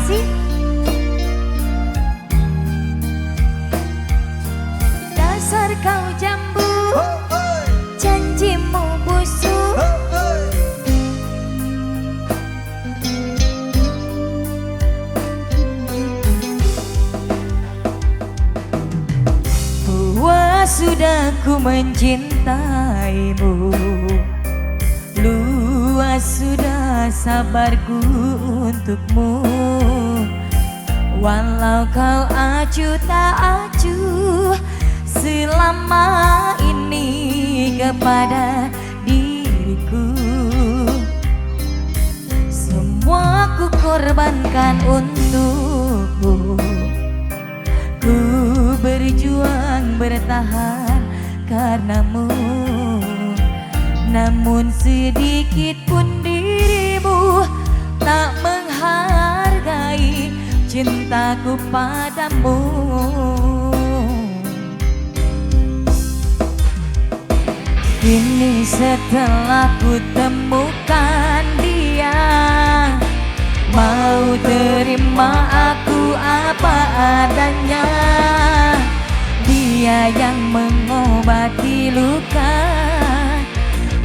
kasih. Dasar kau jambu, janjimu busuk. Puas sudah ku mencintaimu, luas sudah sabarku untukmu. Walau kau acuh tak acuh selama ini kepada diriku, semua ku korbankan untukmu. Ku berjuang bertahan karenamu, namun sedikit pun dirimu tak menghargai cintaku padamu. Kini setelah ku temukan dia, mau terima aku apa adanya. Dia yang mengobati luka,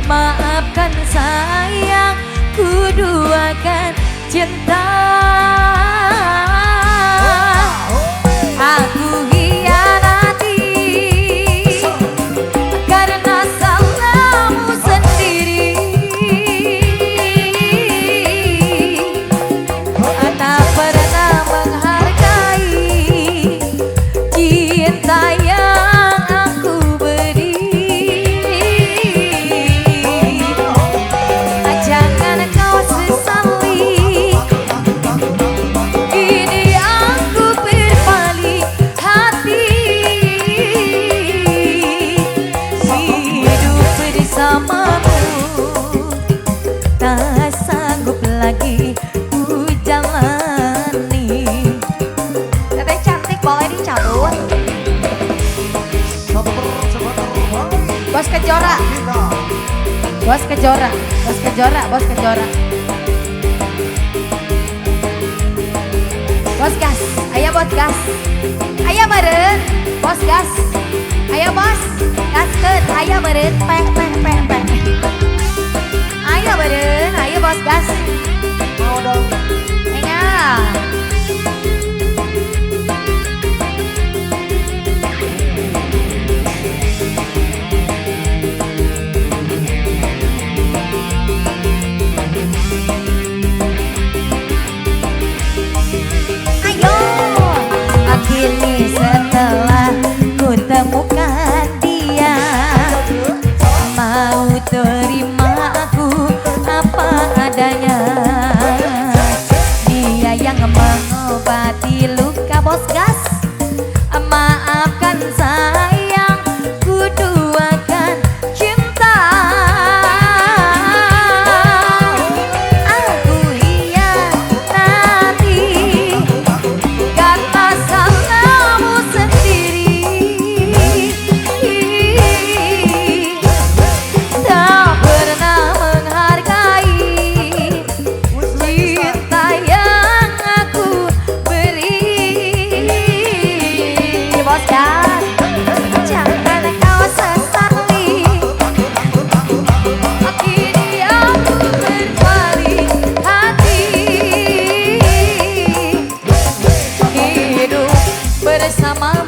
maafkan sayang, ku duakan cinta. Aku hianati karena salahmu sendiri. Tak pernah menghargai cinta yang aku beri. Jangan kau sesali, kini aku berbalik hati. Hidup bersamamu tak sanggup lagi ku jalani. Teteh cantik boleh dicabut. Bos Kejora, Bos Kejora, Bos Kejora, Bos Kejora. Bos gas, ayo bos gas. Ayo meren, bos gas. Ayo bos, gaskeun, ayo meren, peh peh peh peh. Ayo meren, ayo bos gas. Mau dong. Enggak. Kini setelah ku temukan dia, mau terima aku apa adanya. Dia yang mengobati luka, bos gas. Maafkan sayang, ku duakan cinta. Aku hianati karena salahmu sendiri. Tak pernah menghargai cinta yang aku beri. Bos gas, jangan kau sesali, kini aku berbalik hati. Hidup bersama